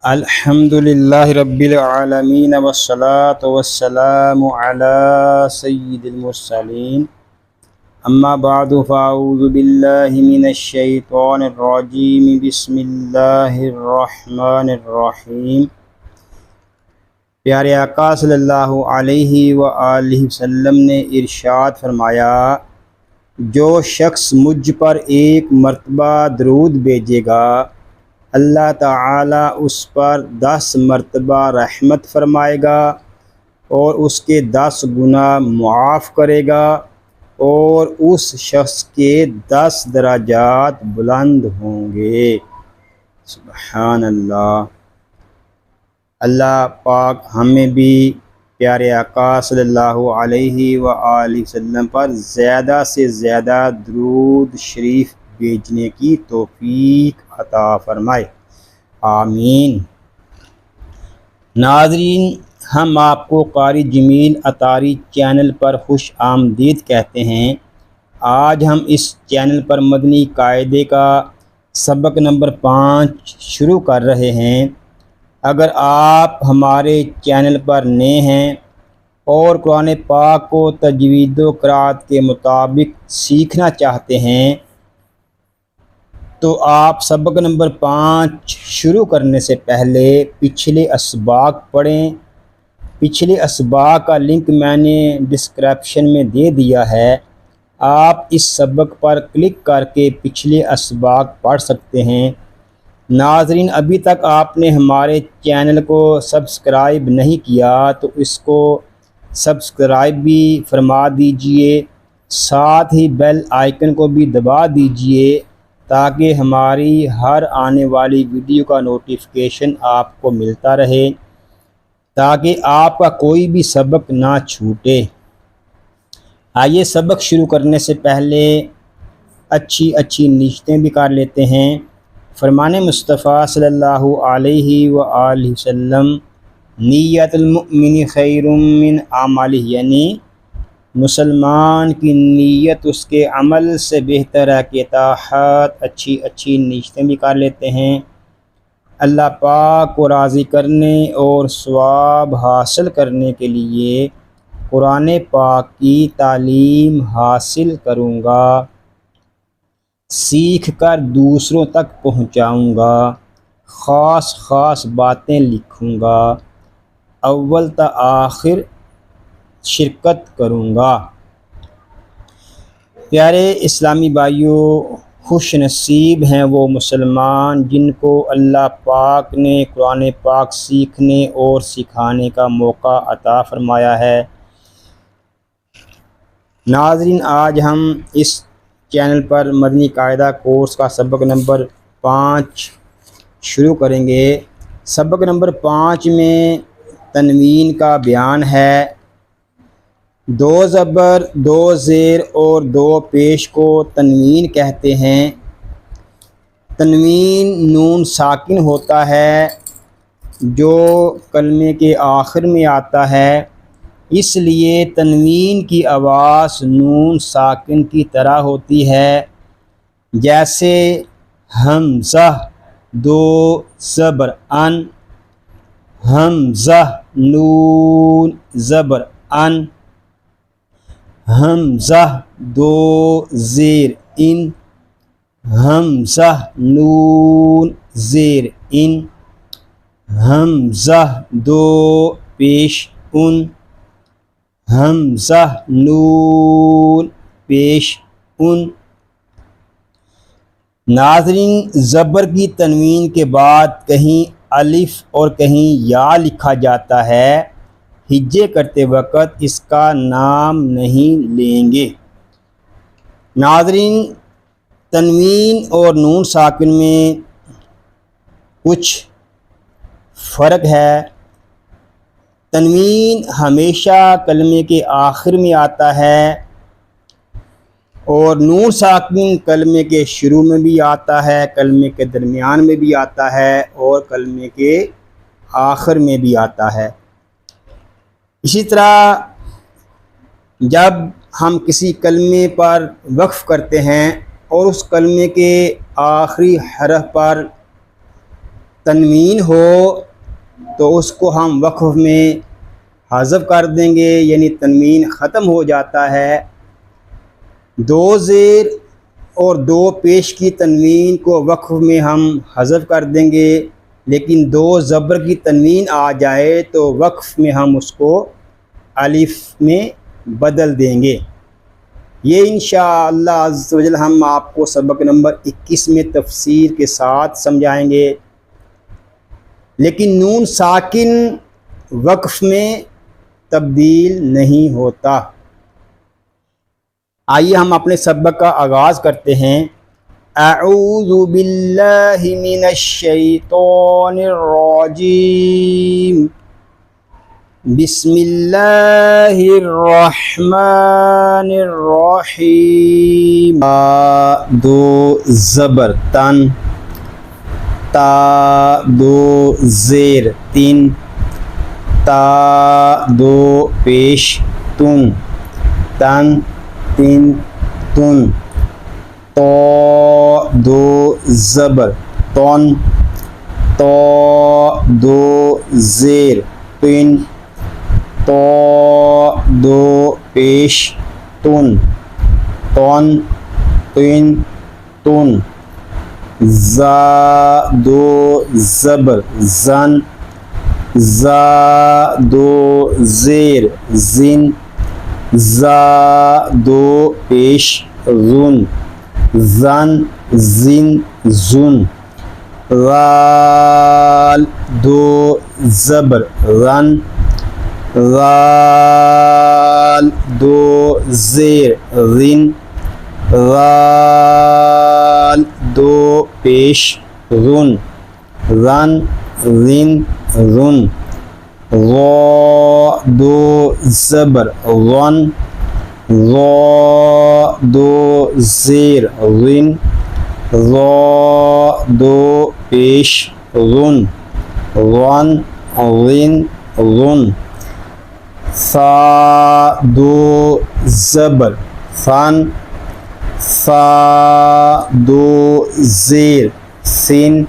الحمد للہ رب العالمین والصلاة والسلام علی سید المرسلین اما بعد فاعوذ باللہ من الشیطان الرجیم بسم اللہ الرحمن الرحیم۔ پیارے آقا صلی اللہ علیہ وآلہ وسلم نے ارشاد فرمایا، جو شخص مجھ پر ایک مرتبہ درود بھیجے گا اللہ تعالیٰ اس پر 10 مرتبہ رحمت فرمائے گا اور اس کے 10 گناہ معاف کرے گا اور اس شخص کے 10 درجات بلند ہوں گے۔ سبحان اللہ۔ اللہ پاک ہمیں بھی پیارے آقا صلی اللہ علیہ وآلہ وسلم پر زیادہ سے زیادہ درود شریف بھیجنے کی توفیق عطا فرمائے، آمین۔ ناظرین، ہم آپ کو قاری جمیل اطاری چینل پر خوش آمدید کہتے ہیں۔ آج ہم اس چینل پر مدنی قاعدے کا سبق نمبر 5 شروع کر رہے ہیں۔ اگر آپ ہمارے چینل پر نئے ہیں اور قرآن پاک کو تجوید و قرات کے مطابق سیکھنا چاہتے ہیں تو آپ سبق نمبر 5 شروع کرنے سے پہلے پچھلے اسباق پڑھیں۔ پچھلے اسباق کا لنک میں نے ڈسکرپشن میں دے دیا ہے، آپ اس سبق پر کلک کر کے پچھلے اسباق پڑھ سکتے ہیں۔ ناظرین، ابھی تک آپ نے ہمارے چینل کو سبسکرائب نہیں کیا تو اس کو سبسکرائب بھی فرما دیجئے، ساتھ ہی بیل آئیکن کو بھی دبا دیجئے تاکہ ہماری ہر آنے والی ویڈیو کا نوٹیفیکیشن آپ کو ملتا رہے، تاکہ آپ کا کوئی بھی سبق نہ چھوٹے۔ آئیے سبق شروع کرنے سے پہلے اچھی نیتیں بھی کر لیتے ہیں۔ فرمان مصطفیٰ صلی اللہ علیہ وآلہ وسلم، نیت المؤمن خیر من اعمالہ، یعنی مسلمان کی نیت اس کے عمل سے بہتر ہے کہ تحت اچھی نیتیں بھی کر لیتے ہیں۔ اللہ پاک کو راضی کرنے اور ثواب حاصل کرنے کے لیے قرآن پاک کی تعلیم حاصل کروں گا، سیکھ کر دوسروں تک پہنچاؤں گا، خاص باتیں لکھوں گا، اول تا آخر شرکت کروں گا۔ پیارے اسلامی بھائیوں، خوش نصیب ہیں وہ مسلمان جن کو اللہ پاک نے قرآن پاک سیکھنے اور سکھانے کا موقع عطا فرمایا ہے۔ ناظرین، آج ہم اس چینل پر مدنی قاعدہ کورس کا سبق نمبر 5 شروع کریں گے۔ سبق نمبر 5 میں تنوین کا بیان ہے۔ 2 زبر، 2 زیر اور 2 پیش کو تنوین کہتے ہیں۔ تنوین نون ساکن ہوتا ہے جو کلمے کے آخر میں آتا ہے، اس لیے تنوین کی آواز نون ساکن کی طرح ہوتی ہے، جیسے حمزہ 2 زبر ان، حمزہ نون زبر ان، حمزہ 2 زیر ان، حمزہ نون زیر ان، حمزہ 2 پیش ان، حمزہ نون پیش ان۔ ناظرین، زبر کی تنوین کے بعد کہیں الف اور کہیں یا لکھا جاتا ہے، ہجے کرتے وقت اس کا نام نہیں لیں گے۔ ناظرین، تنوین اور نون ساکن میں کچھ فرق ہے۔ تنوین ہمیشہ کلمے کے آخر میں آتا ہے اور نون ساکن کلمے کے شروع میں بھی آتا ہے، کلمے کے درمیان میں بھی آتا ہے اور کلمے کے آخر میں بھی آتا ہے۔ اسی طرح جب ہم کسی کلمے پر وقف کرتے ہیں اور اس کلمے کے آخری حرف پر تنوین ہو تو اس کو ہم وقف میں حذف کر دیں گے، یعنی تنوین ختم ہو جاتا ہے۔ دو زیر اور دو پیش کی تنوین کو وقف میں ہم حذف کر دیں گے، لیکن دو زبر کی تنوین آ جائے تو وقف میں ہم اس کو الف میں بدل دیں گے۔ یہ انشاءاللہ عز و جل ہم آپ کو سبق نمبر 21 میں تفسیر کے ساتھ سمجھائیں گے، لیکن نون ساکن وقف میں تبدیل نہیں ہوتا۔ آئیے ہم اپنے سبق کا آغاز کرتے ہیں۔ اعوذ باللہ من الشیطان الرجیم، بسم اللہ الرحمن الرحیم۔ تا دو زبر تن، تا دو زیر تین، تا دو پیش تن، تن تین تن۔ تو دو زبر تون، تو دو زیر تین، تو دو پیش تن، تون تین تن۔ زا دو زبر زن، زا دو زیر زن، زا دو پیش زن، زن زن زن۔ رال دو زبر رن، رال دو زیر رن، رال دو پیش رن، رن رن رن۔ را دو زبر رن، را دو زیر رن، را دو پیش رن، رن رن رن۔ ثا دو زبر ثن، ثا دو زیر سین،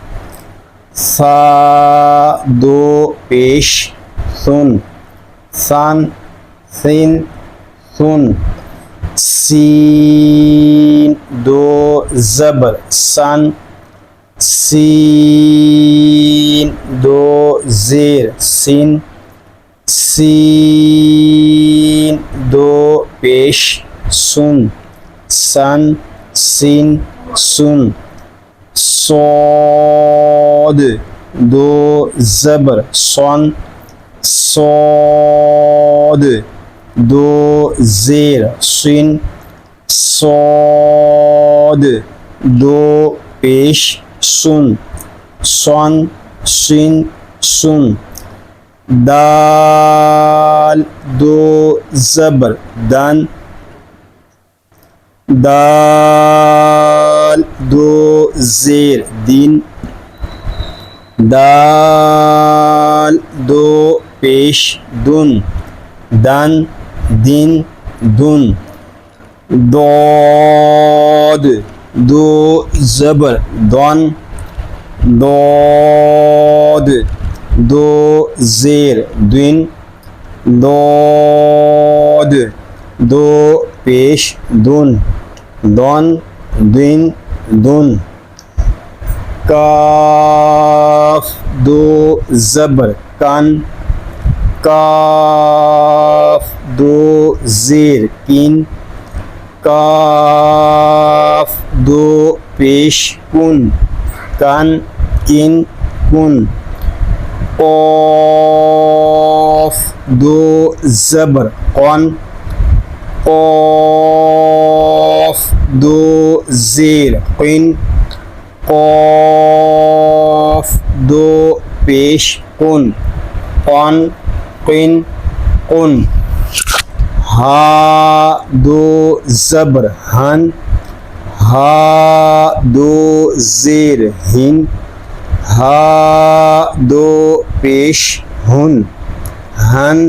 ثا دو پیش سن، سن سین سن۔ سین دو زبر سن، سین دو زیر سین، سین دو پیش سن، سن سین سن۔ صاد دو زبر سن، صاد دو زیر سین، صاد دو پیش سن، سن سین سن۔ دال دو زبر دن، دال دو زیر دین، دال دو پیش دن، دن دین دن۔ ضاد دو زبر دن، ضاد دو زیر دن، ضاد دو پیش دن، دن دن دن۔ کاف دو زبر کن، کاف دو زیر کین، کاف دو پیش کن، کن کن کن۔ قاف دو زبر قن، قاف دو زیر قن، قاف دو پیش قن، قن قن قن۔ ہا دو زبر ہن، ہا دو زیر ہن، ہا دو پیش ہن، ہن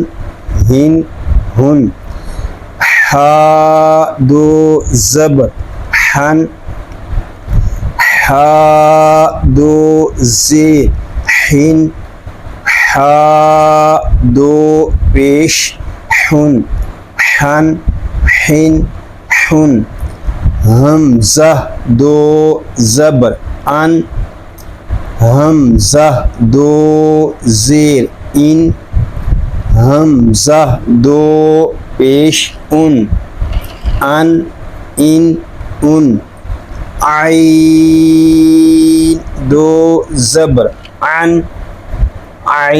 ہن ہن۔ ہا دو زبر ہن، ہا دو زیر حین حا دو پیش حن حن حن حن حمزہ دو زبر ان حمزہ دو زیر ان حمزہ دو پیش ان ان عین دو زبر عن عین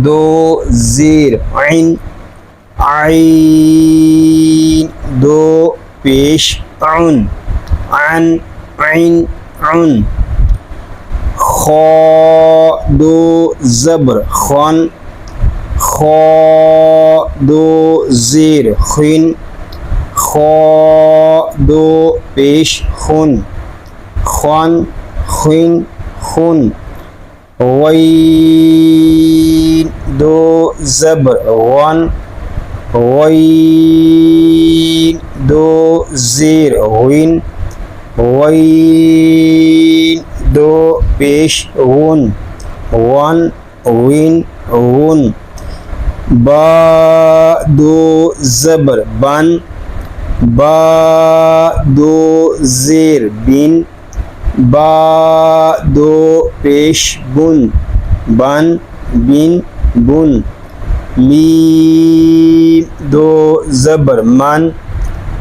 دو زیر عین عین دو پیش عن عین خا دو زبر خن خا دو زیر خن خا دو پیش خن خن غین دو زبر غن غین دو زیر غین غین دو پیش غن غن با دو زبر بن با دو زیر بن با دو پیش بن بن میم دو زبر من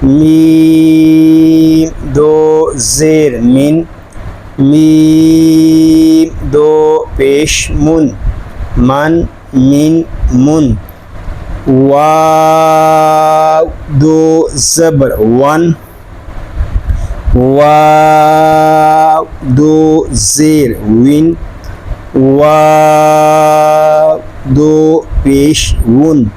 میم دو زیر من میم دو پیش من واو دو زبر ون واو دو زیر وین واو دو پیش ون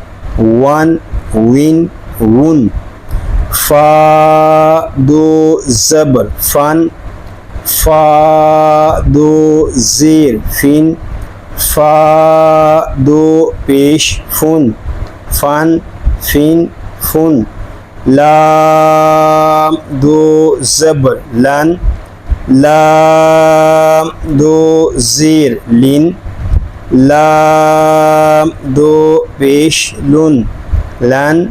فا دو زبر فن فا دو زیر فن فا دو پیش فن لام دو زبر لن لام دو زیر لن لام دو پیش لن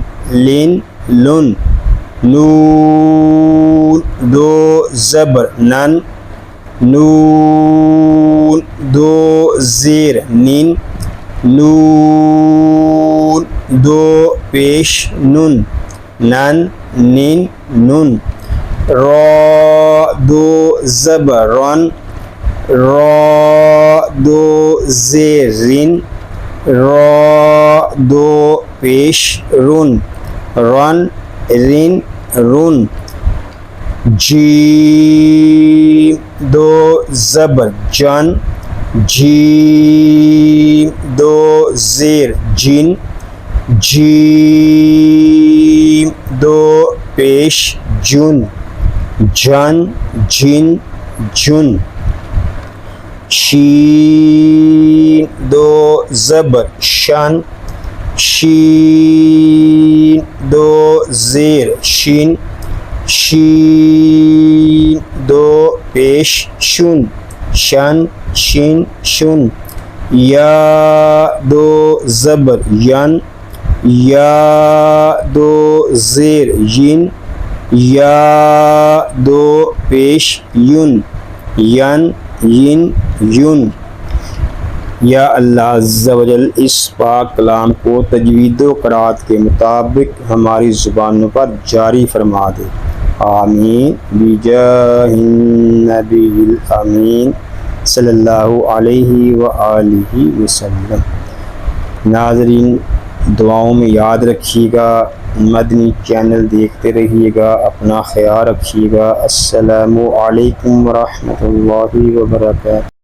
نون دو زبر نن نون دو زیر نین نون دو پیش نن را دو زبر رن را دو زیر رن را دو پیش رن جیم دو زبر جن جیم دو زیر جن جیم دو پیش جن شین دو زبر شن شین دو زیر شین شین دو پیش شن یا دو زبر ین یا دو زیر ین یا دو پیش یون یا اللہ عز و جل اس پاک کلام کو تجوید و قرات کے مطابق ہماری زبانوں پر جاری فرما دے، آمین بجاہ النبی الامین صلی اللہ علیہ وآلہ وسلم۔ ناظرین دعاؤں میں یاد رکھیے گا، مدنی چینل دیکھتے رہیے گا، اپنا خیال رکھیے گا۔ السلام علیکم ورحمۃ اللہ وبرکاتہ۔